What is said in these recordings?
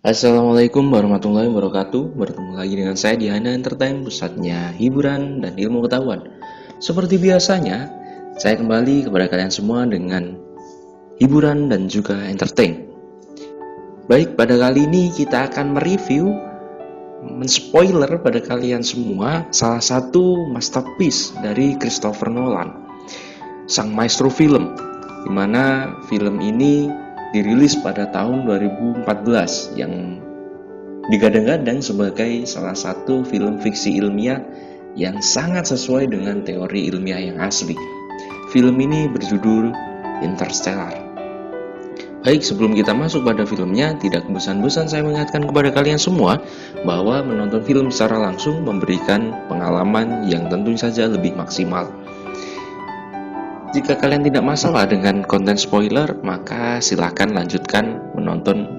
Assalamualaikum warahmatullahi wabarakatuh. Bertemu lagi dengan saya di Hana Entertain, pusatnya hiburan dan ilmu pengetahuan. Seperti biasanya, saya kembali kepada kalian semua dengan hiburan dan juga entertain. Baik, pada kali ini kita akan mereview, menspoiler pada kalian semua salah satu masterpiece dari Christopher Nolan, sang maestro film, di mana film ini dirilis pada tahun 2014 yang digadang-gadang sebagai salah satu film fiksi ilmiah yang sangat sesuai dengan teori ilmiah yang asli. Film ini berjudul Interstellar. Baik, sebelum kita masuk pada filmnya, tidak bosan-bosan saya mengingatkan kepada kalian semua bahwa menonton film secara langsung memberikan pengalaman yang tentu saja lebih maksimal. Jika kalian tidak masalah dengan konten spoiler, maka silakan lanjutkan menonton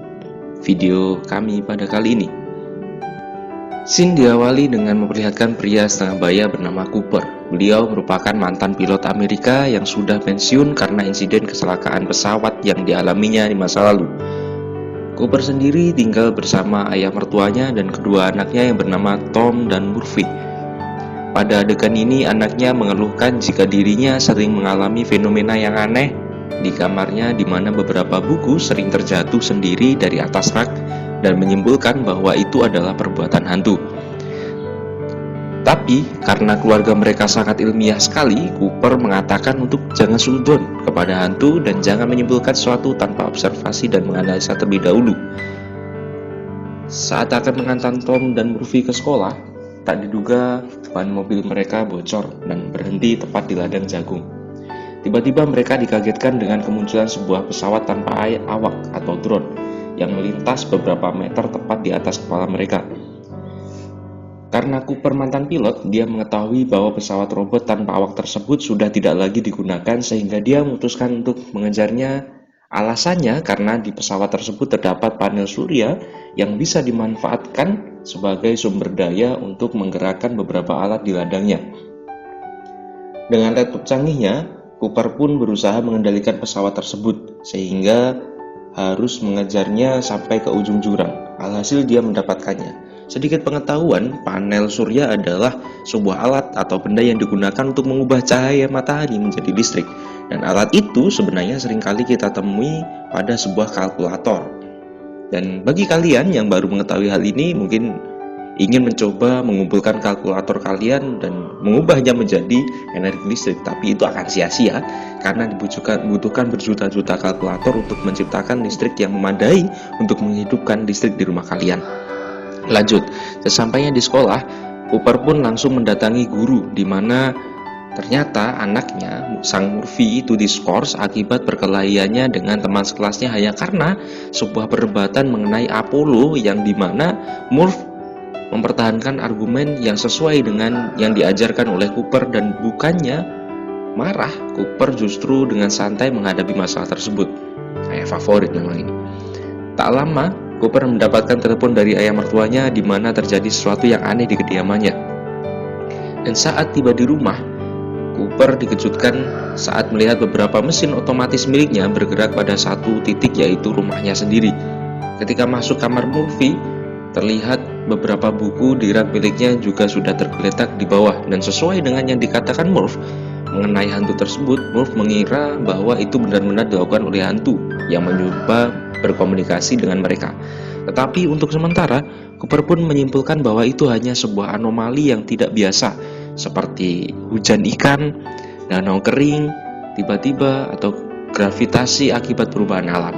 video kami pada kali ini. Scene diawali dengan memperlihatkan pria setengah baya bernama Cooper. Beliau merupakan mantan pilot Amerika yang sudah pensiun karena insiden kecelakaan pesawat yang dialaminya di masa lalu. Cooper sendiri tinggal bersama ayah mertuanya dan kedua anaknya yang bernama Tom dan Murphy. Pada adegan ini, anaknya mengeluhkan jika dirinya sering mengalami fenomena yang aneh di kamarnya, di mana beberapa buku sering terjatuh sendiri dari atas rak dan menyimpulkan bahwa itu adalah perbuatan hantu. Tapi, karena keluarga mereka sangat ilmiah sekali, Cooper mengatakan untuk jangan suudzon kepada hantu dan jangan menyimpulkan sesuatu tanpa observasi dan menganalisa terlebih dahulu. Saat akan mengantar Tom dan Murphy ke sekolah, tak diduga ban mobil mereka bocor dan berhenti tepat di ladang jagung. Tiba-tiba mereka dikagetkan dengan kemunculan sebuah pesawat tanpa awak atau drone yang melintas beberapa meter tepat di atas kepala mereka. Karena Cooper mantan pilot, dia mengetahui bahwa pesawat robot tanpa awak tersebut sudah tidak lagi digunakan sehingga dia memutuskan untuk mengejarnya. Alasannya karena di pesawat tersebut terdapat panel surya yang bisa dimanfaatkan sebagai sumber daya untuk menggerakkan beberapa alat di ladangnya. Dengan laptop canggihnya, Cooper pun berusaha mengendalikan pesawat tersebut sehingga harus mengejarnya sampai ke ujung jurang. Alhasil dia mendapatkannya. Sedikit pengetahuan, panel surya adalah sebuah alat atau benda yang digunakan untuk mengubah cahaya matahari menjadi listrik. Dan alat itu sebenarnya seringkali kita temui pada sebuah kalkulator. Dan bagi kalian yang baru mengetahui hal ini, mungkin ingin mencoba mengumpulkan kalkulator kalian dan mengubahnya menjadi energi listrik, tapi itu akan sia-sia karena dibutuhkan berjuta-juta kalkulator untuk menciptakan listrik yang memadai untuk menghidupkan listrik di rumah kalian. Lanjut, sesampainya di sekolah, Cooper pun langsung mendatangi guru, di mana ternyata anaknya, sang Murphy, itu diskors akibat perkelahiannya dengan teman sekelasnya hanya karena sebuah perdebatan mengenai Apollo yang dimana Murph mempertahankan argumen yang sesuai dengan yang diajarkan oleh Cooper dan bukannya marah, Cooper justru dengan santai menghadapi masalah tersebut. Ayah favorit memang ini. Tak lama, Cooper mendapatkan telepon dari ayah mertuanya di mana terjadi sesuatu yang aneh di kediamannya. Dan saat tiba di rumah, Cooper dikejutkan saat melihat beberapa mesin otomatis miliknya bergerak pada satu titik, yaitu rumahnya sendiri. Ketika masuk kamar Murphy, terlihat beberapa buku di rak miliknya juga sudah tergeletak di bawah. Dan sesuai dengan yang dikatakan Murph mengenai hantu tersebut, Murph mengira bahwa itu benar-benar dilakukan oleh hantu yang mencoba berkomunikasi dengan mereka. Tetapi untuk sementara, Cooper pun menyimpulkan bahwa itu hanya sebuah anomali yang tidak biasa, seperti hujan ikan, danau kering, tiba-tiba, atau gravitasi akibat perubahan alam.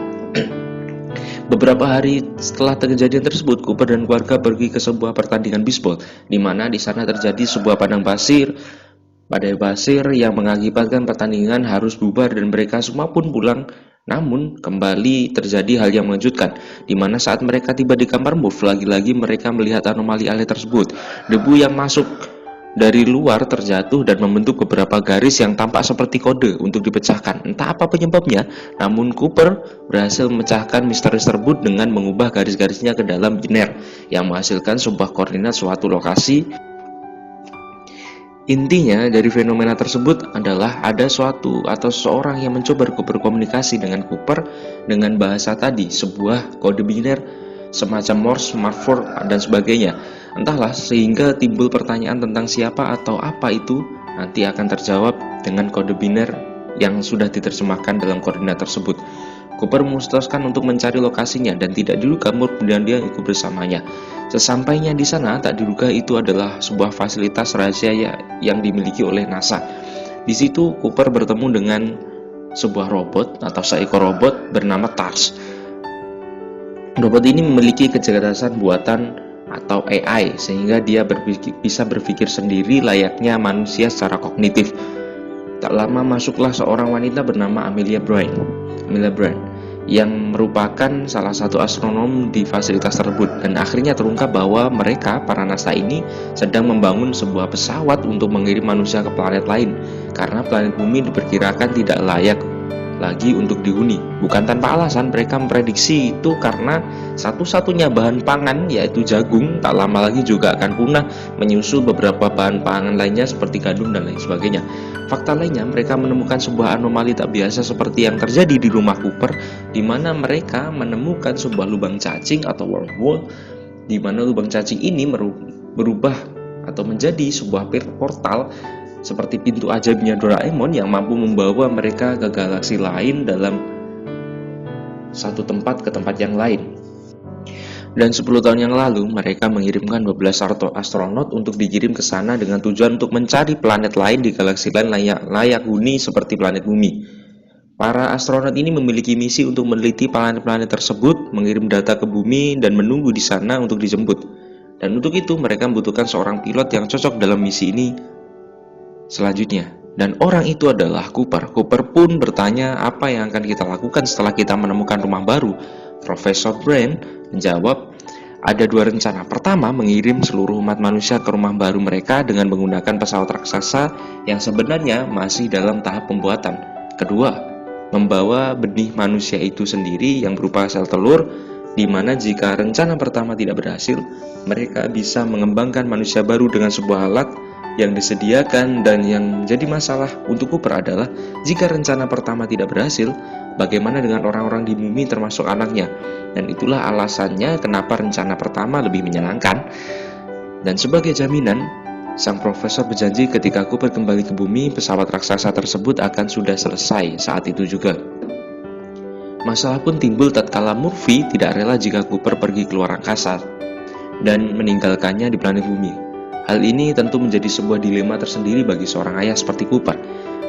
Beberapa hari setelah kejadian tersebut, Cooper dan keluarga pergi ke sebuah pertandingan bisbol, di mana di sana terjadi sebuah badai pasir yang mengakibatkan pertandingan harus bubar dan mereka semua pun pulang. Namun, kembali terjadi hal yang mengejutkan, di mana saat mereka tiba di kamar Murph, lagi-lagi mereka melihat anomali aneh tersebut. Debu yang masuk dari luar terjatuh dan membentuk beberapa garis yang tampak seperti kode untuk dipecahkan. Entah apa penyebabnya, namun Cooper berhasil memecahkan misteri tersebut dengan mengubah garis-garisnya ke dalam biner yang menghasilkan sebuah koordinat suatu lokasi. Intinya dari fenomena tersebut adalah ada suatu atau seseorang yang mencoba berkomunikasi dengan Cooper dengan bahasa tadi, sebuah kode biner semacam Morse, smartphone, dan sebagainya. Entahlah, sehingga timbul pertanyaan tentang siapa atau apa itu nanti akan terjawab dengan kode biner yang sudah diterjemahkan dalam koordinat tersebut. Cooper memutuskan untuk mencari lokasinya dan tidak diduga Murph dan dia ikut bersamanya. Sesampainya di sana, tak diduga itu adalah sebuah fasilitas rahasia yang dimiliki oleh NASA. Di situ Cooper bertemu dengan sebuah robot atau seekor robot bernama TARS. Robot ini memiliki kecerdasan buatan atau AI sehingga dia bisa berpikir sendiri layaknya manusia secara kognitif. Tak lama masuklah seorang wanita bernama Amelia Brand yang merupakan salah satu astronom di fasilitas tersebut, dan akhirnya terungkap bahwa mereka, para NASA ini, sedang membangun sebuah pesawat untuk mengirim manusia ke planet lain karena planet bumi diperkirakan tidak layak lagi untuk dihuni. Bukan tanpa alasan mereka memprediksi itu karena satu-satunya bahan pangan yaitu jagung tak lama lagi juga akan punah, menyusul beberapa bahan pangan lainnya seperti gandum dan lain sebagainya. Fakta lainnya, mereka menemukan sebuah anomali tak biasa seperti yang terjadi di rumah Cooper, di mana mereka menemukan sebuah lubang cacing atau wormhole, di mana lubang cacing ini berubah atau menjadi sebuah portal seperti pintu ajaibnya Doraemon yang mampu membawa mereka ke galaksi lain dalam satu tempat ke tempat yang lain. Dan 10 tahun yang lalu, mereka mengirimkan 12 astronot untuk dikirim ke sana dengan tujuan untuk mencari planet lain di galaksi lain layak huni seperti planet bumi. Para astronot ini memiliki misi untuk meneliti planet-planet tersebut, mengirim data ke bumi, dan menunggu di sana untuk dijemput. Dan untuk itu, mereka membutuhkan seorang pilot yang cocok dalam misi ini selanjutnya. Dan orang itu adalah Cooper. Cooper pun bertanya, apa yang akan kita lakukan setelah kita menemukan rumah baru? Profesor Brand menjawab, ada 2 rencana. Pertama, mengirim seluruh umat manusia ke rumah baru mereka dengan menggunakan pesawat raksasa yang sebenarnya masih dalam tahap pembuatan. Kedua, membawa benih manusia itu sendiri yang berupa sel telur, di mana jika rencana pertama tidak berhasil, mereka bisa mengembangkan manusia baru dengan sebuah alat yang disediakan. Dan yang jadi masalah untuk Cooper adalah jika rencana pertama tidak berhasil, bagaimana dengan orang-orang di bumi termasuk anaknya? Dan itulah alasannya kenapa rencana pertama lebih menyenangkan. Dan sebagai jaminan, sang profesor berjanji ketika Cooper kembali ke bumi, pesawat raksasa tersebut akan sudah selesai saat itu juga. Masalah pun timbul tatkala Murphy tidak rela jika Cooper pergi keluar angkasa dan meninggalkannya di planet bumi. Hal ini tentu menjadi sebuah dilema tersendiri bagi seorang ayah seperti Cooper.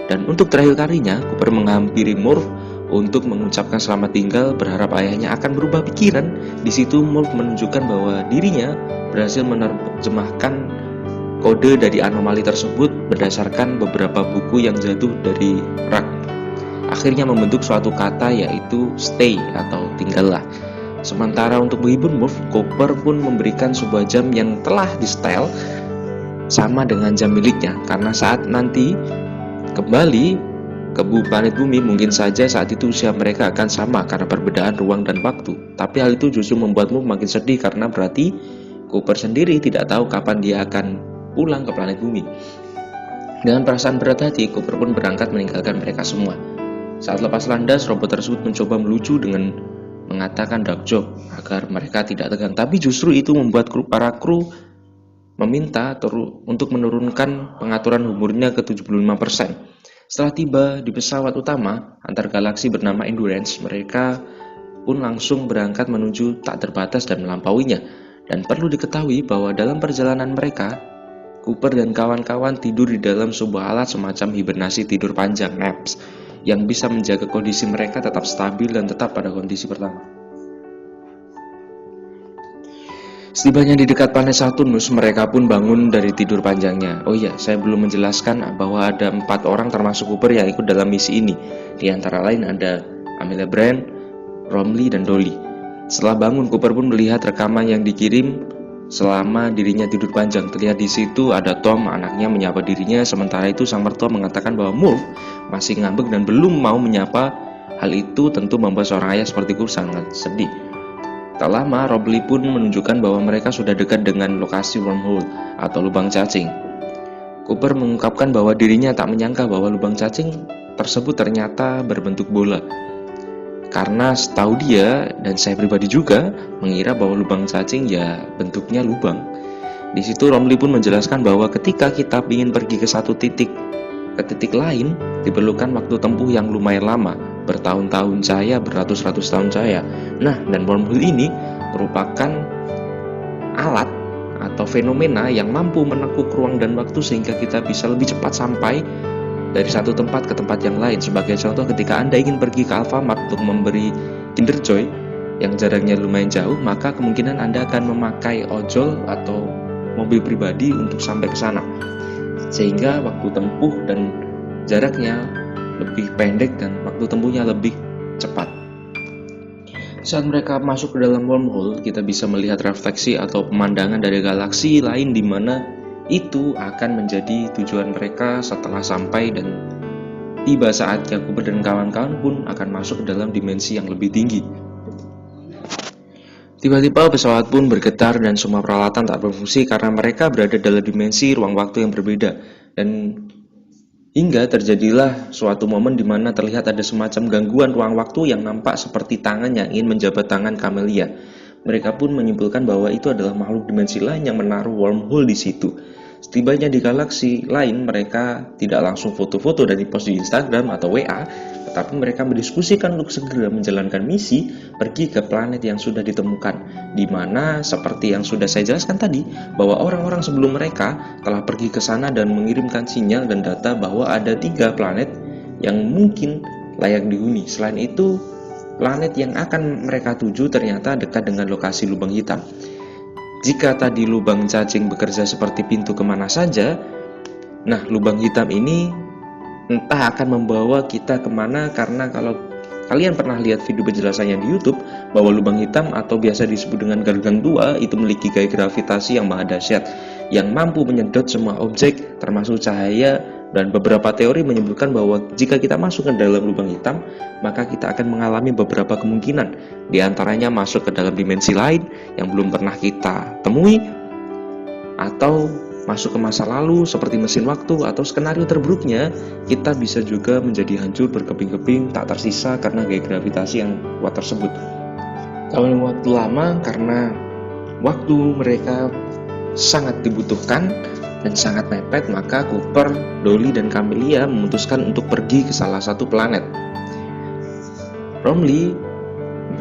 Dan untuk terakhir kalinya, Cooper menghampiri Murph untuk mengucapkan selamat tinggal, berharap ayahnya akan berubah pikiran. Di situ Murph menunjukkan bahwa dirinya berhasil menerjemahkan kode dari anomali tersebut berdasarkan beberapa buku yang jatuh dari rak. Akhirnya membentuk suatu kata yaitu stay atau tinggallah. Sementara untuk menghibur Murph, Cooper pun memberikan sebuah jam yang telah di-style sama dengan jam miliknya, karena saat nanti kembali ke planet bumi, mungkin saja saat itu usia mereka akan sama karena perbedaan ruang dan waktu. Tapi hal itu justru membuat Murph makin sedih karena berarti Cooper sendiri tidak tahu kapan dia akan pulang ke planet bumi. Dengan perasaan berat hati, Cooper pun berangkat meninggalkan mereka semua. Saat lepas landas, robot tersebut mencoba melucu dengan mengatakan dark joke agar mereka tidak tegang, tapi justru itu membuat para kru meminta untuk menurunkan pengaturan humornya ke 75%. Setelah tiba di pesawat utama antar galaksi bernama Endurance, mereka pun langsung berangkat menuju tak terbatas dan melampauinya. Dan perlu diketahui bahwa dalam perjalanan mereka, Cooper dan kawan-kawan tidur di dalam sebuah alat semacam hibernasi tidur panjang naps, yang bisa menjaga kondisi mereka tetap stabil dan tetap pada kondisi pertama. Setibanya di dekat planet Saturnus, mereka pun bangun dari tidur panjangnya. Oh iya, saya belum menjelaskan bahwa ada 4 orang termasuk Cooper yang ikut dalam misi ini. Di antara lain ada Amelia Brand, Romley, dan Dolly. Setelah bangun, Cooper pun melihat rekaman yang dikirim selama dirinya tidur panjang. Terlihat di situ ada Tom, anaknya menyapa dirinya, sementara itu sang mertua mengatakan bahwa Murph masih ngambek dan belum mau menyapa. Hal itu tentu membuat seorang ayah seperti Cooper sangat sedih. Tak lama, Robley pun menunjukkan bahwa mereka sudah dekat dengan lokasi wormhole atau lubang cacing. Cooper mengungkapkan bahwa dirinya tak menyangka bahwa lubang cacing tersebut ternyata berbentuk bola. Karena setahu dia, dan saya pribadi juga, mengira bahwa lubang cacing ya bentuknya lubang. Di situ Romli pun menjelaskan bahwa ketika kita ingin pergi ke satu titik ke titik lain, diperlukan waktu tempuh yang lumayan lama, bertahun-tahun cahaya, beratus-ratus tahun cahaya. Nah, dan wormhole ini merupakan alat atau fenomena yang mampu menekuk ruang dan waktu sehingga kita bisa lebih cepat sampai dari satu tempat ke tempat yang lain. Sebagai contoh, ketika Anda ingin pergi ke Alfamart untuk memberi Kinder Joy yang jaraknya lumayan jauh, maka kemungkinan Anda akan memakai ojol atau mobil pribadi untuk sampai ke sana. Sehingga waktu tempuh dan jaraknya lebih pendek dan waktu tempuhnya lebih cepat. Saat mereka masuk ke dalam wormhole, kita bisa melihat refleksi atau pemandangan dari galaksi lain di mana itu akan menjadi tujuan mereka setelah sampai, dan tiba saatnya Cooper dan kawan-kawan pun akan masuk ke dalam dimensi yang lebih tinggi. Tiba-tiba pesawat pun bergetar dan semua peralatan tak berfungsi karena mereka berada dalam dimensi ruang waktu yang berbeda. Dan hingga terjadilah suatu momen di mana terlihat ada semacam gangguan ruang waktu yang nampak seperti tangan yang ingin menjabat tangan Camelia. Mereka pun menyimpulkan bahwa itu adalah makhluk dimensi lain yang menaruh wormhole di situ. Setibanya di galaksi lain, mereka tidak langsung foto-foto dan post di Instagram atau WA, tetapi mereka mendiskusikan untuk segera menjalankan misi pergi ke planet yang sudah ditemukan, di mana seperti yang sudah saya jelaskan tadi, bahwa orang-orang sebelum mereka telah pergi ke sana dan mengirimkan sinyal dan data bahwa ada 3 planet yang mungkin layak dihuni. Selain itu, planet yang akan mereka tuju ternyata dekat dengan lokasi lubang hitam. Jika tadi lubang cacing bekerja seperti pintu kemana saja, nah lubang hitam ini entah akan membawa kita kemana, karena kalau kalian pernah lihat video penjelasannya di YouTube bahwa lubang hitam atau biasa disebut dengan gargantua itu memiliki gaya gravitasi yang maha dahsyat yang mampu menyedot semua objek termasuk cahaya, dan beberapa teori menyebutkan bahwa jika kita masuk ke dalam lubang hitam maka kita akan mengalami beberapa kemungkinan, di antaranya masuk ke dalam dimensi lain yang belum pernah kita temui, atau masuk ke masa lalu seperti mesin waktu, atau skenario terburuknya kita bisa juga menjadi hancur berkeping-keping tak tersisa karena gaya gravitasi yang kuat tersebut. Dalam waktu lama, karena waktu mereka sangat dibutuhkan dan sangat mepet, maka Cooper, Dolly, dan Camelia memutuskan untuk pergi ke salah satu planet. Romli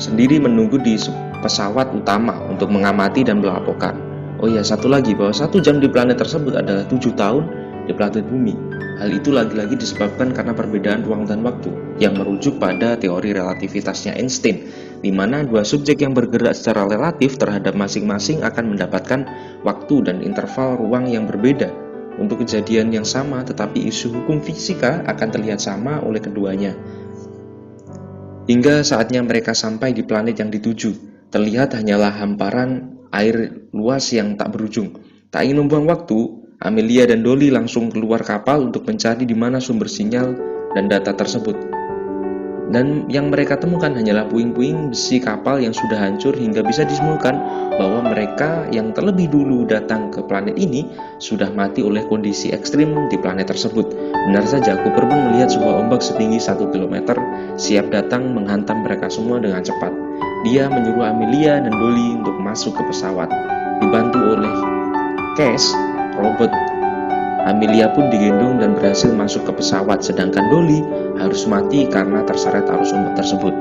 sendiri menunggu di pesawat utama untuk mengamati dan melaporkan. Oh ya, satu lagi, bahwa 1 jam di planet tersebut adalah 7 tahun di planet bumi. Hal itu lagi-lagi disebabkan karena perbedaan ruang dan waktu yang merujuk pada teori relativitasnya Einstein, di mana 2 subjek yang bergerak secara relatif terhadap masing-masing akan mendapatkan waktu dan interval ruang yang berbeda untuk kejadian yang sama, tetapi isu hukum fisika akan terlihat sama oleh keduanya. Hingga saatnya mereka sampai di planet yang dituju, terlihat hanyalah hamparan air luas yang tak berujung. Tak ingin membuang waktu, Amelia dan Dolly langsung keluar kapal untuk mencari di mana sumber sinyal dan data tersebut. Dan yang mereka temukan hanyalah puing-puing besi kapal yang sudah hancur, hingga bisa disimpulkan bahwa mereka yang terlebih dulu datang ke planet ini sudah mati oleh kondisi ekstrim di planet tersebut. Benar saja, Cooper pun melihat sebuah ombak setinggi 1 km siap datang menghantam mereka semua dengan cepat. Dia menyuruh Amelia dan Dolly untuk masuk ke pesawat. Dibantu oleh Cash, robot, Amelia pun digendong dan berhasil masuk ke pesawat, sedangkan Dolly harus mati karena terseret arus ombak tersebut.